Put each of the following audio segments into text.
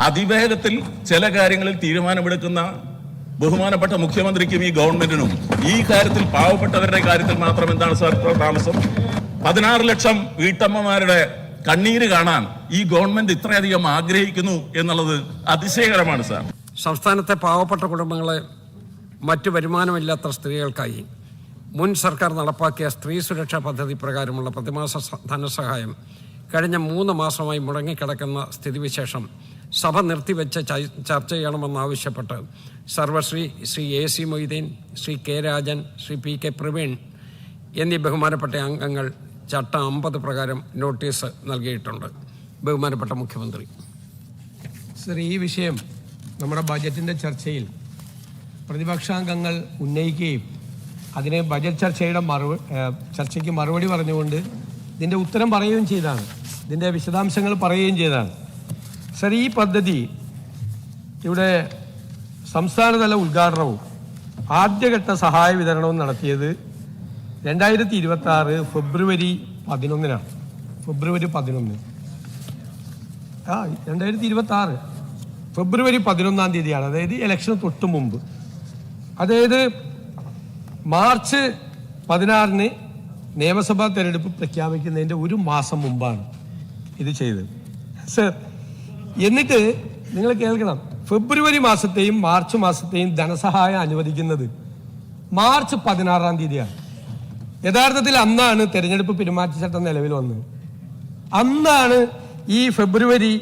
അതിവേഗത്തിൽ ചില കാര്യങ്ങളിൽ തീരുമാനമെടുക്കുന്ന ബഹുമാനപ്പെട്ട മുഖ്യമന്ത്രിക്കും ഈ ഗവൺമെന്റിനും ഈ കാര്യത്തിൽ പാവപ്പെട്ടവരുടെ കാര്യത്തിൽ മാത്രം എന്താണ് സാർ താമസം? 16 ലക്ഷം വീട്ടമ്മമാരുടെ കണ്ണീര് കാണാൻ ഈ ഗവൺമെന്റ് ഇത്രയധികം ആഗ്രഹിക്കുന്നു എന്നുള്ളത് അതിശയകരമാണ് സാർ. സംസ്ഥാനത്തെ പാവപ്പെട്ട കുടുംബങ്ങളെ മറ്റു വരുമാനമില്ലാത്ത സ്ത്രീകൾക്കായി മുൻ സർക്കാർ നടപ്പാക്കിയ സ്ത്രീ സുരക്ഷാ പദ്ധതി പ്രകാരമുള്ള പ്രതിമാസ ധനസഹായം കഴിഞ്ഞ 3 മാസമായി മുടങ്ങിക്കിടക്കുന്ന സ്ഥിതിവിശേഷം സഭ നിർത്തിവെച്ച് ചർച്ച ചെയ്യണമെന്നാവശ്യപ്പെട്ട് സർവശ്രീ Shri AC Moideen, Shri K Rajan, Shri PK Praveen എന്നീ ബഹുമാനപ്പെട്ട അംഗങ്ങൾ ചട്ടം 50 പ്രകാരം നോട്ടീസ് നൽകിയിട്ടുണ്ട്. ബഹുമാനപ്പെട്ട മുഖ്യമന്ത്രി. സർ, ഈ വിഷയം നമ്മുടെ ബജറ്റിൻ്റെ ചർച്ചയിൽ പ്രതിപക്ഷാംഗങ്ങൾ ഉന്നയിക്കുകയും അതിനെ ബജറ്റ് ചർച്ചയ്ക്ക് മറുപടി പറഞ്ഞുകൊണ്ട് ഇതിൻ്റെ ഉത്തരം പറയുകയും ചെയ്തതാണ്, ഇതിൻ്റെ വിശദാംശങ്ങൾ പറയുകയും ചെയ്തതാണ്. സർ, ഈ പദ്ധതി ഇവിടെ സംസ്ഥാനതല ഉദ്ഘാടനവും ആദ്യഘട്ട സഹായ വിതരണവും നടത്തിയത് 2026 ഫെബ്രുവരി 11 ഫെബ്രുവരി 11 തീയതിയാണ്. അതായത് ഇലക്ഷന് തൊട്ട് മുമ്പ്, അതായത് മാർച്ച് 16 നിയമസഭാ തെരഞ്ഞെടുപ്പ് പ്രഖ്യാപിക്കുന്നതിൻ്റെ 1 മാസം മുമ്പാണ് ഇത് ചെയ്തത്. സർ, എന്നിട്ട് നിങ്ങൾ കേൾക്കണം, ഫെബ്രുവരി മാസത്തെയും മാർച്ച് മാസത്തെയും ധനസഹായം അനുവദിക്കുന്നത് മാർച്ച് 16 തീയതിയാണ്. യഥാർത്ഥത്തിൽ അന്നാണ് തെരഞ്ഞെടുപ്പ് പെരുമാറ്റച്ചട്ടം നിലവിൽ വന്നത്. അന്നാണ് ഈ ഫെബ്രുവരി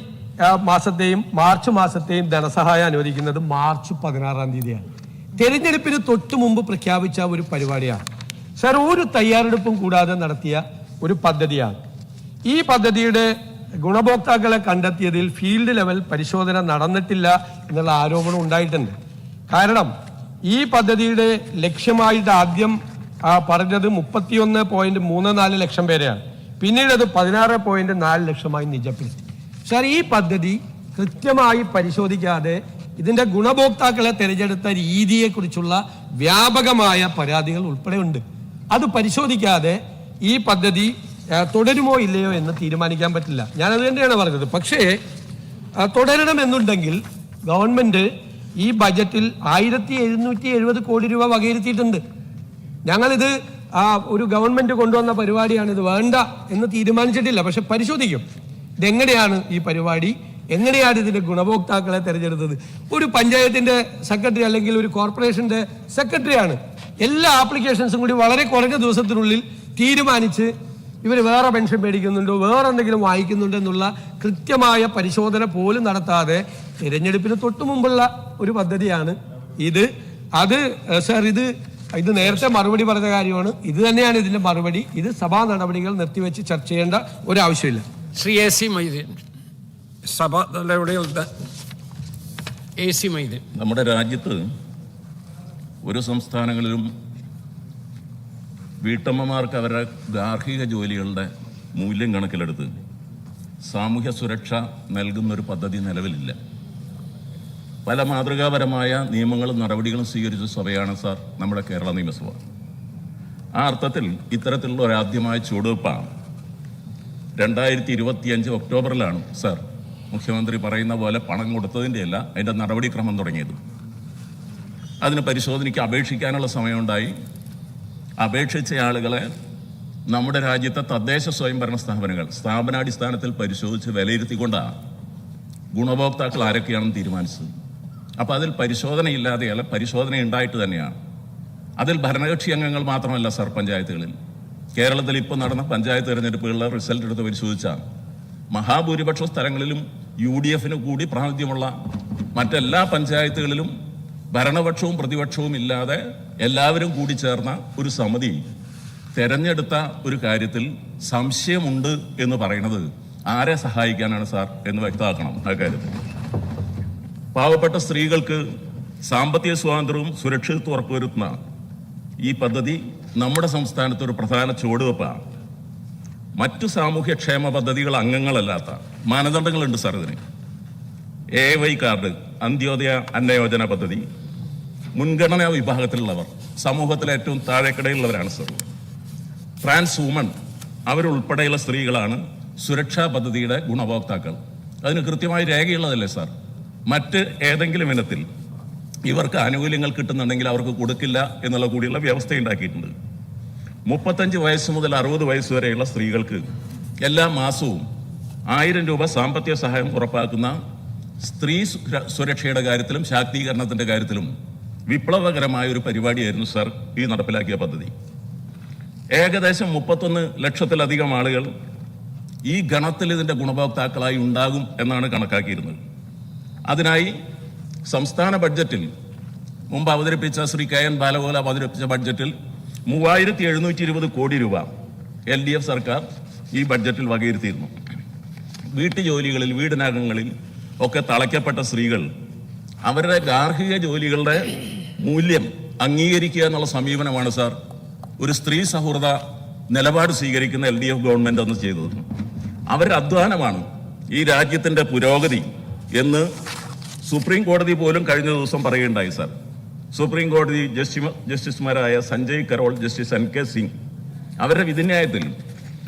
മാസത്തെയും മാർച്ച് മാസത്തെയും ധനസഹായം അനുവദിക്കുന്നത് മാർച്ച് 16 തീയതിയാണ്. തെരഞ്ഞെടുപ്പിന് തൊട്ടു മുമ്പ് പ്രഖ്യാപിച്ച ഒരു പരിപാടിയാണ് സർ, ഒരു തയ്യാറെടുപ്പും കൂടാതെ നടത്തിയ ഒരു പദ്ധതിയാണ്. ഈ പദ്ധതിയുടെ ഗുണഭോക്താക്കളെ കണ്ടെത്തിയതിൽ ഫീൽഡ് ലെവൽ പരിശോധന നടന്നിട്ടില്ല എന്നുള്ള ആരോപണം ഉണ്ടായിട്ടുണ്ട്. കാരണം ഈ പദ്ധതിയുടെ ലക്ഷ്യമായിട്ട് ആദ്യം പറഞ്ഞത് 31.34 ലക്ഷം പേരെയാണ്, പിന്നീട് അത് 16.4 ലക്ഷമായി നിജപ്പെടുത്തി. സർ, ഈ പദ്ധതി കൃത്യമായി പരിശോധിക്കാതെ ഇതിന്റെ ഗുണഭോക്താക്കളെ തിരഞ്ഞെടുത്ത രീതിയെക്കുറിച്ചുള്ള വ്യാപകമായ പരാതികൾ ഉൾപ്പെടെ ഉണ്ട്. അത് പരിശോധിക്കാതെ ഈ പദ്ധതി തുടരുമോ ഇല്ലയോ എന്ന് തീരുമാനിക്കാൻ പറ്റില്ല. ഞാനത് തന്നെയാണ് പറഞ്ഞത്. പക്ഷേ തുടരണമെന്നുണ്ടെങ്കിൽ ഗവൺമെന്റ് ഈ ബജറ്റിൽ 1770 കോടി രൂപ വകയിരുത്തിയിട്ടുണ്ട്. ഞങ്ങളിത് ഒരു ഗവൺമെന്റ് കൊണ്ടുവന്ന പരിപാടിയാണ്, ഇത് വേണ്ട എന്ന് തീരുമാനിച്ചിട്ടില്ല. പക്ഷെ പരിശോധിക്കും ഇതെങ്ങനെയാണ് ഈ പരിപാടി, എങ്ങനെയാണ് ഇതിന്റെ ഗുണഭോക്താക്കളെ തിരഞ്ഞെടുത്തത്. ഒരു പഞ്ചായത്തിന്റെ സെക്രട്ടറി അല്ലെങ്കിൽ ഒരു കോർപ്പറേഷന്റെ സെക്രട്ടറിയാണ് എല്ലാ ആപ്ലിക്കേഷൻസും കൂടി വളരെ കുറഞ്ഞ ദിവസത്തിനുള്ളിൽ തീരുമാനിച്ച് ഇവർ വേറെ പെൻഷൻ മേടിക്കുന്നുണ്ടോ, വേറെ എന്തെങ്കിലും വായിക്കുന്നുണ്ടോ എന്നുള്ള കൃത്യമായ പരിശോധന പോലും നടത്താതെ തിരഞ്ഞെടുപ്പിന് തൊട്ടു മുമ്പുള്ള ഒരു പദ്ധതിയാണ് ഇത്. അത് സർ, ഇത് നേരത്തെ മറുപടി പറഞ്ഞ കാര്യമാണ്. ഇത് തന്നെയാണ് ഇതിന്റെ മറുപടി. ഇത് സഭാ നടപടികൾ നിർത്തിവെച്ച് ചർച്ച ചെയ്യേണ്ട ഒരാവശ്യമില്ല. Shri AC Moideen, AC Moideen. നമ്മുടെ രാജ്യത്ത് ഒരു സംസ്ഥാനങ്ങളിലും വീട്ടമ്മമാർക്ക് അവരുടെ ഗാർഹിക ജോലികളുടെ മൂല്യം കണക്കിലെടുത്ത് സാമൂഹ്യ സുരക്ഷ നൽകുന്നൊരു പദ്ധതി നിലവിലില്ല. പല മാതൃകാപരമായ നിയമങ്ങളും നടപടികളും സ്വീകരിച്ച സഭയാണ് സാർ നമ്മുടെ കേരള നിയമസഭ. ആ അർത്ഥത്തിൽ ഇത്തരത്തിലുള്ള ഒരാദ്യമായ ചുവടുവെപ്പാണ് 2025 ഒക്ടോബറിലാണ് സാർ മുഖ്യമന്ത്രി പറയുന്ന പോലെ പണം കൊടുത്തതിൻ്റെയല്ല, അതിൻ്റെ നടപടിക്രമം തുടങ്ങിയത്. അതിന് പരിശോധനയ്ക്ക് അപേക്ഷിക്കാനുള്ള സമയമുണ്ടായി. അപേക്ഷിച്ച ആളുകളെ നമ്മുടെ രാജ്യത്തെ തദ്ദേശ സ്വയംഭരണ സ്ഥാപനങ്ങൾ സ്ഥാപനാടിസ്ഥാനത്തിൽ പരിശോധിച്ച് വിലയിരുത്തിക്കൊണ്ടാണ് ഗുണഭോക്താക്കൾ ആരൊക്കെയാണെന്ന് തീരുമാനിച്ചത്. അപ്പോൾ അതിൽ പരിശോധനയില്ലാതെയല്ല, പരിശോധന ഉണ്ടായിട്ട് തന്നെയാണ്. അതിൽ ഭരണകക്ഷി അംഗങ്ങൾ മാത്രമല്ല സാർ, പഞ്ചായത്തുകളിൽ കേരളത്തിൽ ഇപ്പോൾ നടന്ന പഞ്ചായത്ത് തെരഞ്ഞെടുപ്പുകളിലെ റിസൾട്ട് എടുത്ത് പരിശോധിച്ചാൽ മഹാഭൂരിപക്ഷ സ്ഥലങ്ങളിലും UDF കൂടി പ്രാതിനിധ്യമുള്ള മറ്റെല്ലാ പഞ്ചായത്തുകളിലും ഭരണപക്ഷവും പ്രതിപക്ഷവും ഇല്ലാതെ എല്ലാവരും കൂടി ചേർന്ന ഒരു സമിതി തെരഞ്ഞെടുത്ത ഒരു കാര്യത്തിൽ സംശയമുണ്ട് എന്ന് പറയുന്നത് ആരെ സഹായിക്കാനാണ് സാർ എന്ന് വ്യക്തമാക്കണം. ആ കാര്യത്തിൽ പാവപ്പെട്ട സ്ത്രീകൾക്ക് സാമ്പത്തിക സ്വാതന്ത്ര്യവും സുരക്ഷിതത്വം ഉറപ്പുവരുത്തുന്ന ഈ പദ്ധതി നമ്മുടെ സംസ്ഥാനത്ത് ഒരു പ്രധാന ചുവടുവെപ്പാണ്. മറ്റു സാമൂഹ്യക്ഷേമ പദ്ധതികൾ അംഗങ്ങളല്ലാത്ത മാനദണ്ഡങ്ങളുണ്ട് സാർ ഇതിന്. AY കാർഡ്, അന്ത്യോദയ അന്നയോജന പദ്ധതി, മുൻഗണനാ വിഭാഗത്തിലുള്ളവർ, സമൂഹത്തിലെ ഏറ്റവും താഴേക്കിടയിലുള്ളവരാണ് സാർ. ട്രാൻസ് വുമൺ, അവരുൾപ്പെടെയുള്ള സ്ത്രീകളാണ് സുരക്ഷാ പദ്ധതിയുടെ ഗുണഭോക്താക്കൾ. അതിന് കൃത്യമായി രേഖയുള്ളതല്ലേ സാർ? മറ്റ് ഏതെങ്കിലും ഇനത്തിൽ ഇവർക്ക് ആനുകൂല്യങ്ങൾ കിട്ടുന്നുണ്ടെങ്കിൽ അവർക്ക് കൊടുക്കില്ല എന്നുള്ള കൂടിയുള്ള വ്യവസ്ഥ ഉണ്ടാക്കിയിട്ടുണ്ട്. 35 വയസ്സ് മുതൽ 60 വയസ്സ് വരെയുള്ള സ്ത്രീകൾക്ക് എല്ലാ മാസവും 1000 രൂപ സാമ്പത്തിക സഹായം ഉറപ്പാക്കുന്ന സ്ത്രീ സുരക്ഷയുടെ കാര്യത്തിലും ശാക്തീകരണത്തിൻ്റെ കാര്യത്തിലും വിപ്ലവകരമായ ഒരു പരിപാടിയായിരുന്നു സർ ഈ നടപ്പിലാക്കിയ പദ്ധതി. ഏകദേശം 31 ലക്ഷത്തിലധികം ആളുകൾ ഈ ഗണത്തിൽ ഇതിൻ്റെ ഗുണഭോക്താക്കളായി ഉണ്ടാകും എന്നാണ് കണക്കാക്കിയിരുന്നത്. അതിനായി സംസ്ഥാന ബഡ്ജറ്റിൽ മുമ്പ് അവതരിപ്പിച്ച ശ്രീ KN ബാലഗോപാൽ അവതരിപ്പിച്ച ബഡ്ജറ്റിൽ 3720 കോടി രൂപ LDF സർക്കാർ ഈ ബഡ്ജറ്റിൽ വകയിരുത്തിയിരുന്നു. വീട്ടുജോലികളിൽ വീടിനകങ്ങളിൽ ഒക്കെ തളയ്ക്കപ്പെട്ട സ്ത്രീകൾ അവരുടെ ഗാർഹിക ജോലികളുടെ മൂല്യം അംഗീകരിക്കുക എന്നുള്ള സമീപനമാണ് സാർ ഒരു സ്ത്രീ സൗഹൃദ നിലപാട് സ്വീകരിക്കുന്ന LDF ഗവൺമെന്റ് അന്ന് ചെയ്തത്. അവരുടെ അധ്വാനമാണ് ഈ രാജ്യത്തിന്റെ പുരോഗതി എന്ന് സുപ്രീം കോടതി പോലും കഴിഞ്ഞ ദിവസം പറയുകയുണ്ടായി സാർ. സുപ്രീം കോടതി ജസ്റ്റിസുമാരായ Sanjay Carol, justice NK Singh അവരുടെ വിധിന്യായത്തിൽ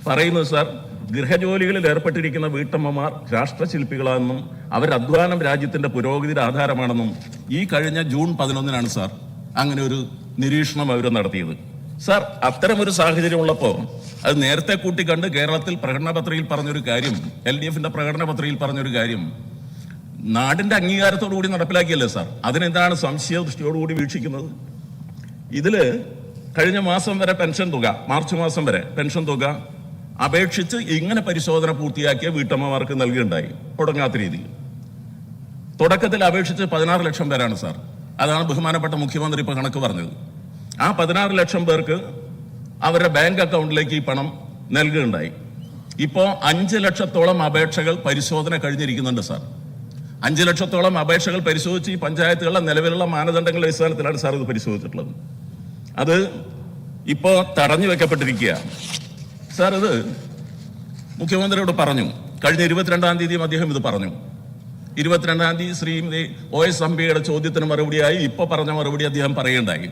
പറയുന്നത് സാർ, ഗൃഹജോലികളിൽ ഏർപ്പെട്ടിരിക്കുന്ന വീട്ടമ്മമാർ രാഷ്ട്രശില്പികളാണെന്നും അവരുടെ അധ്വാനം രാജ്യത്തിന്റെ പുരോഗതിയുടെ ആധാരമാണെന്നും ഈ കഴിഞ്ഞ ജൂൺ 11 സാർ അങ്ങനെ ഒരു നിരീക്ഷണം അവർ നടത്തിയത്. സാർ, അത്തരമൊരു സാഹചര്യം ഉള്ളപ്പോൾ അത് നേരത്തെ കൂട്ടിക്കണ്ട് കേരളത്തിൽ പ്രകടന പത്രികയിൽ പറഞ്ഞൊരു കാര്യം, LDFന്റെ പ്രകടന പത്രികയിൽ പറഞ്ഞൊരു കാര്യം നാടിന്റെ അംഗീകാരത്തോടു കൂടി നടപ്പിലാക്കിയല്ലേ സാർ? അതിനെന്താണ് സംശയ ദൃഷ്ടിയോടുകൂടി വീക്ഷിക്കുന്നത്? ഇതില് കഴിഞ്ഞ മാസം വരെ പെൻഷൻ തുക, മാർച്ച് മാസം വരെ പെൻഷൻ തുക അപേക്ഷിച്ച് ഇങ്ങനെ പരിശോധന പൂർത്തിയാക്കിയ വീട്ടമ്മമാർക്ക് നൽകുകയുണ്ടായി മുടങ്ങാത്ത രീതിയിൽ. തുടക്കത്തിൽ അപേക്ഷിച്ച് 16 ലക്ഷം പേരാണ് സാർ. അതാണ് ബഹുമാനപ്പെട്ട മുഖ്യമന്ത്രി ഇപ്പോൾ കണക്ക് പറഞ്ഞത്. ആ 16 ലക്ഷം പേർക്ക് അവരുടെ ബാങ്ക് അക്കൗണ്ടിലേക്ക് ഈ പണം നൽകുകയുണ്ടായി. ഇപ്പോൾ 5 ലക്ഷത്തോളം അപേക്ഷകൾ പരിശോധന കഴിഞ്ഞിരിക്കുന്നുണ്ട് സാർ. 5 ലക്ഷത്തോളം അപേക്ഷകൾ പരിശോധിച്ച് ഈ പഞ്ചായത്തുകളുടെ നിലവിലുള്ള മാനദണ്ഡങ്ങളുടെ അടിസ്ഥാനത്തിലാണ് സാർ ഇത് പരിശോധിച്ചിട്ടുള്ളത്. അത് ഇപ്പോൾ തടഞ്ഞു വെക്കപ്പെട്ടിരിക്കുക സാർ. ഇത് മുഖ്യമന്ത്രിയോട് പറഞ്ഞു. കഴിഞ്ഞ 22-ാം തീയതിയും അദ്ദേഹം ഇത് പറഞ്ഞു. 22-ാം തീയതി ശ്രീമതി OS അംബികയുടെ ചോദ്യത്തിന് മറുപടിയായി ഇപ്പോൾ പറഞ്ഞ മറുപടി അദ്ദേഹം പറയുകയുണ്ടായി.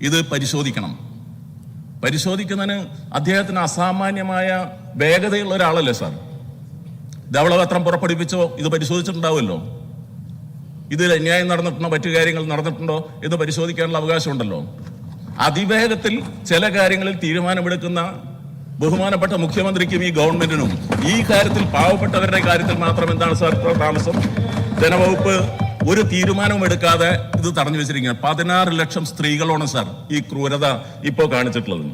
ഇത് പരിശോധിക്കണം. പരിശോധിക്കുന്നതിന് അദ്ദേഹത്തിന് അസാമാന്യമായ വേഗതയുള്ള ഒരാളല്ലേ സാർ? ധവളപത്രം പുറപ്പെടുവിപ്പിച്ചോ ഇത് പരിശോധിച്ചിട്ടുണ്ടാവുമല്ലോ. ഇതിൽ അന്യായം നടന്നിട്ടുണ്ടോ, മറ്റു കാര്യങ്ങൾ നടന്നിട്ടുണ്ടോ എന്ന് പരിശോധിക്കാനുള്ള അവകാശമുണ്ടല്ലോ. അതിവേഗത്തിൽ ചില കാര്യങ്ങളിൽ തീരുമാനമെടുക്കുന്ന ബഹുമാനപ്പെട്ട മുഖ്യമന്ത്രിക്കും ഈ ഗവൺമെന്റിനും ഈ കാര്യത്തിൽ പാവപ്പെട്ടവരുടെ കാര്യത്തിൽ മാത്രം എന്താണ് സാർ താമസം? ധനവകുപ്പ് ഒരു തീരുമാനവും എടുക്കാതെ ഇത് തടഞ്ഞു വെച്ചിരിക്കുക. 16 ലക്ഷം സ്ത്രീകളാണ് സാർ ഈ ക്രൂരത ഇപ്പോൾ കാണിച്ചിട്ടുള്ളത്.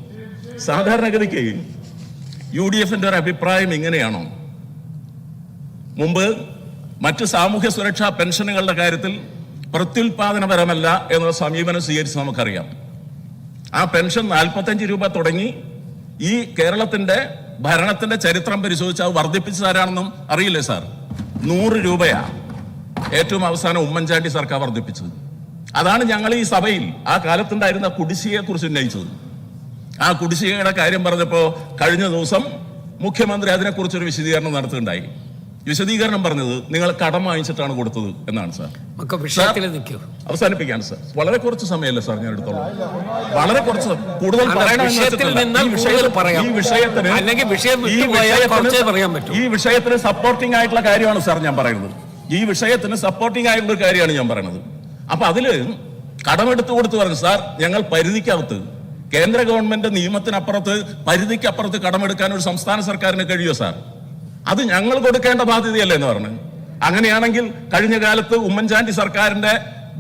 സാധാരണഗതിക്ക് UDFന്റെ ഒരു അഭിപ്രായം ഇങ്ങനെയാണോ? മുമ്പ് മറ്റ് സാമൂഹ്യ സുരക്ഷാ പെൻഷനുകളുടെ കാര്യത്തിൽ പ്രത്യുൽപാദനപരമല്ല എന്ന സമീപനം സ്വീകരിച്ച് നമുക്കറിയാം. ആ പെൻഷൻ 45 രൂപ തുടങ്ങി ഈ കേരളത്തിന്റെ ഭരണത്തിന്റെ ചരിത്രം പരിശോധിച്ച് അത് വർദ്ധിപ്പിച്ചതാരാണെന്നും അറിയില്ലേ സാർ? 100 രൂപയാ ഏറ്റവും അവസാനം ഉമ്മൻചാണ്ടി സർക്കാർ വർദ്ധിപ്പിച്ചത്. അതാണ് ഞങ്ങൾ ഈ സഭയിൽ ആ കാലത്തുണ്ടായിരുന്ന കുടിശ്ശികയെ കുറിച്ച് ഉന്നയിച്ചത്. ആ കുടിശ്ശികയുടെ കാര്യം പറഞ്ഞപ്പോൾ കഴിഞ്ഞ ദിവസം മുഖ്യമന്ത്രി അതിനെക്കുറിച്ചൊരു വിശദീകരണം നടത്തുകയുണ്ടായി. വിശദീകരണം പറഞ്ഞത് നിങ്ങൾ കടം വാങ്ങിച്ചിട്ടാണ് കൊടുത്തത് എന്നാണ് സാർ. അവസാനിപ്പിക്കാൻ സാർ, വളരെ കുറച്ച് സമയമല്ലേ സാർ ഞാൻ എടുത്തോളൂ. വളരെ കുറച്ച് കൂടുതൽ ഈ വിഷയത്തിന് സപ്പോർട്ടിംഗ് ആയിട്ടുള്ള കാര്യമാണ് സാർ ഞാൻ പറയുന്നത്. ഈ വിഷയത്തിന് സപ്പോർട്ടിംഗ് ആയിട്ടുള്ള ഒരു കാര്യമാണ് ഞാൻ പറയുന്നത്. അപ്പൊ അതില് കടമെടുത്തു കൊടുത്ത് പറഞ്ഞു സാർ, ഞങ്ങൾ പരിധിക്കകത്ത് കേന്ദ്ര ഗവൺമെന്റ് നിയമത്തിനപ്പുറത്ത് പരിധിക്കപ്പുറത്ത് കടമെടുക്കാൻ ഒരു സംസ്ഥാന സർക്കാരിന് കഴിയുമോ സാർ? അത് ഞങ്ങൾ കൊടുക്കേണ്ട ബാധ്യതയല്ലേ എന്ന് പറഞ്ഞു. അങ്ങനെയാണെങ്കിൽ കഴിഞ്ഞ കാലത്ത് ഉമ്മൻചാണ്ടി സർക്കാരിന്റെ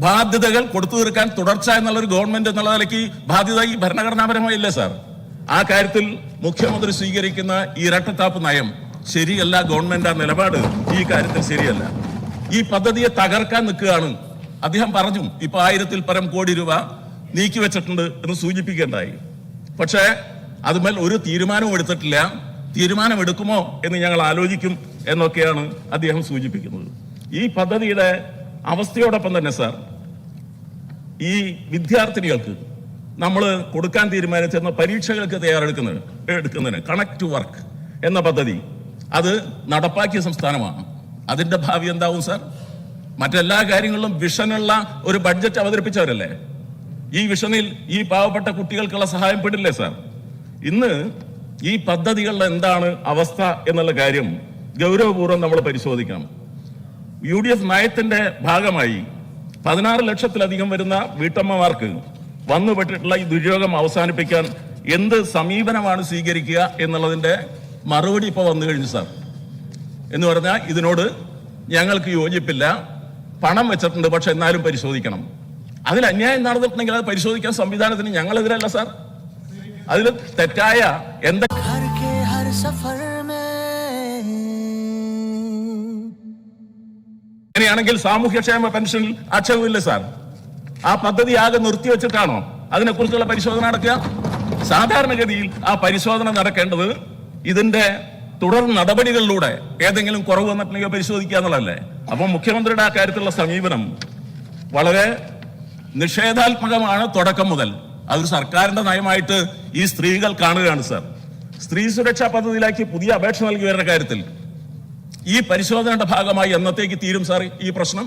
ബാധ്യതകൾ കൊടുത്തു തീർക്കാൻ തുടർച്ച എന്നുള്ളൊരു ഗവൺമെന്റ് എന്നുള്ള നിലയ്ക്ക് ബാധ്യത ഈ ഭരണഘടനാപരമായില്ലേ സാർ? ആ കാര്യത്തിൽ മുഖ്യമന്ത്രി സ്വീകരിക്കുന്ന ഈ ഇരട്ടത്താപ്പ് നയം ശരിയല്ല. ഗവൺമെന്റ് ആ നിലപാട് ഈ കാര്യത്തിൽ ശരിയല്ല. ഈ പദ്ധതിയെ തകർക്കാൻ നിൽക്കുകയാണ്. അദ്ദേഹം പറഞ്ഞു ഇപ്പൊ 1000-ൽ പരം കോടി രൂപ നീക്കി വെച്ചിട്ടുണ്ട് എന്ന് സൂചിപ്പിക്കേണ്ടായി. പക്ഷേ അതുമേൽ ഒരു തീരുമാനവും എടുത്തിട്ടില്ല. തീരുമാനമെടുക്കുമോ എന്ന് ഞങ്ങൾ ആലോചിക്കും എന്നൊക്കെയാണ് അദ്ദേഹം സൂചിപ്പിക്കുന്നത്. ഈ പദ്ധതിയുടെ അവസ്ഥയോടൊപ്പം തന്നെ സാർ, ഈ വിദ്യാർത്ഥിനികൾക്ക് നമ്മൾ കൊടുക്കാൻ തീരുമാനിച്ചിരുന്ന പരീക്ഷകൾക്ക് തയ്യാറെടുക്കുന്നതിന് കണക്ട് ടു വർക്ക് എന്ന പദ്ധതി അത് നടപ്പാക്കിയ സംസ്ഥാനമാണ്. അതിന്റെ ഭാവി എന്താവും സാർ? മറ്റെല്ലാ കാര്യങ്ങളിലും വിഷനുള്ള ഒരു ബഡ്ജറ്റ് അവതരിപ്പിച്ചവരല്ലേ? ഈ വിഷനിൽ ഈ പാവപ്പെട്ട കുട്ടികൾക്കുള്ള സഹായം പെടില്ലേ സാർ? ഇന്ന് ഈ പദ്ധതികളുടെ എന്താണ് അവസ്ഥ എന്നുള്ള കാര്യം ഗൗരവപൂർവ്വം നമ്മൾ പരിശോധിക്കണം. UDF നയത്തിന്റെ ഭാഗമായി 16 ലക്ഷത്തിലധികം വരുന്ന വീട്ടമ്മമാർക്ക് വന്നുപെട്ടിട്ടുള്ള ഈ ദുര്യോഗം അവസാനിപ്പിക്കാൻ എന്ത് സമീപനമാണ് സ്വീകരിക്കുക എന്നുള്ളതിന്റെ മറുപടി ഇപ്പോൾ വന്നു കഴിഞ്ഞു സാർ. എന്ന് പറഞ്ഞാൽ ഇതിനോട് ഞങ്ങൾക്ക് യോജിപ്പില്ല, പണം വെച്ചിട്ടുണ്ട്, പക്ഷെ എന്നാലും പരിശോധിക്കണം. അതിൽ അന്യായം നടന്നിട്ടുണ്ടെങ്കിൽ അത് പരിശോധിക്കാൻ സംവിധാനത്തിന് ഞങ്ങളെതിരല്ല സാർ. അതിൽ തെറ്റായ അങ്ങനെയാണെങ്കിൽ സാമൂഹ്യക്ഷേമ പെൻഷനിൽ ആക്ഷേപമില്ല സാർ. ആ പദ്ധതി ആകെ നിർത്തിവെച്ചിട്ടാണോ അതിനെക്കുറിച്ചുള്ള പരിശോധന നടക്കുക? സാധാരണഗതിയിൽ ആ പരിശോധന നടക്കേണ്ടത് ഇതിന്റെ തുടർ നടപടികളിലൂടെ ഏതെങ്കിലും കുറവ് വന്നിട്ടുണ്ടെങ്കിൽ പരിശോധിക്കുക എന്നുള്ളതല്ലേ. അപ്പം മുഖ്യമന്ത്രിയുടെ ആ കാര്യത്തിലുള്ള സമീപനം വളരെ നിഷേധാത്മകമാണ് തുടക്കം മുതൽ. അതൊരു സർക്കാരിന്റെ നയമായിട്ട് ഈ സ്ത്രീകൾ കാണുകയാണ് സാർ. സ്ത്രീ സുരക്ഷാ പദ്ധതിയിലേക്ക് പുതിയ അപേക്ഷ നൽകി വരുന്ന കാര്യത്തിൽ ഈ പരിശോധനയുടെ ഭാഗമായി എന്നത്തേക്ക് തീരും സാർ ഈ പ്രശ്നം?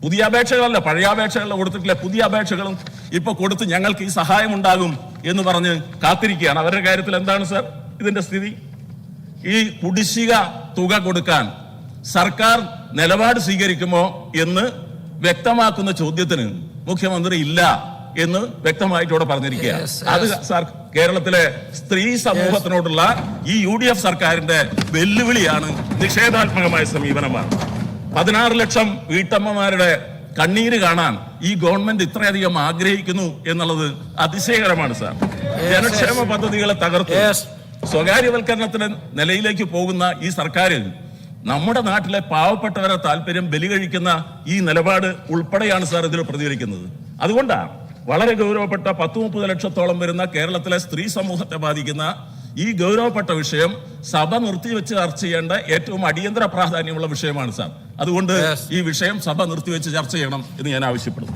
പുതിയ അപേക്ഷകളല്ല, പഴയ അപേക്ഷകളല്ല കൊടുത്തിട്ടില്ല, പുതിയ അപേക്ഷകളും ഇപ്പൊ കൊടുത്ത് ഞങ്ങൾക്ക് ഈ സഹായം ഉണ്ടാകും എന്ന് പറഞ്ഞ് കാത്തിരിക്കുകയാണ്. അവരുടെ കാര്യത്തിൽ എന്താണ് സാർ ഇതിന്റെ സ്ഥിതി? ഈ കുടിശ്ശിക തുക കൊടുക്കാൻ സർക്കാർ നിലപാട് സ്വീകരിക്കുമോ എന്ന് വ്യക്തമാക്കുന്ന ചോദ്യത്തിന് മുഖ്യമന്ത്രി ഇല്ല എന്ന് വ്യക്തമായിട്ട് ഇവിടെ പറഞ്ഞിരിക്കുക. അത് സാർ കേരളത്തിലെ സ്ത്രീ സമൂഹത്തിനോടുള്ള ഈ UDF സർക്കാരിന്റെ വെല്ലുവിളിയാണ്, നിഷേധാത്മകമായ സമീപനമാണ്. 16 ലക്ഷം വീട്ടമ്മമാരുടെ കണ്ണീര് കാണാൻ ഈ ഗവൺമെന്റ് ഇത്രയധികം ആഗ്രഹിക്കുന്നു എന്നുള്ളത് അതിശയകരമാണ് സാർ. ജനക്ഷേമ പദ്ധതികളെ തകർത്ത് സ്വകാര്യവൽക്കരണത്തിന്റെ നിലയിലേക്ക് പോകുന്ന ഈ സർക്കാർ നമ്മുടെ നാട്ടിലെ പാവപ്പെട്ടവരെ താല്പര്യം ബലി കഴിക്കുന്ന ഈ നിലപാട് ഉൾപ്പെടെയാണ് സാർ ഇതിൽ പ്രതികരിക്കുന്നത്. അതുകൊണ്ടാണ് വളരെ ഗൗരവപ്പെട്ട 10-30 ലക്ഷത്തോളം വരുന്ന കേരളത്തിലെ സ്ത്രീ സമൂഹത്തെ ബാധിക്കുന്ന ഈ ഗൗരവപ്പെട്ട വിഷയം സഭ നിർത്തിവെച്ച് ചർച്ച ചെയ്യേണ്ട ഏറ്റവും അടിയന്തര പ്രാധാന്യമുള്ള വിഷയമാണ് സാർ. അതുകൊണ്ട് ഈ വിഷയം സഭ നിർത്തിവെച്ച് ചർച്ച ചെയ്യണം എന്ന് ഞാൻ ആവശ്യപ്പെടുന്നു.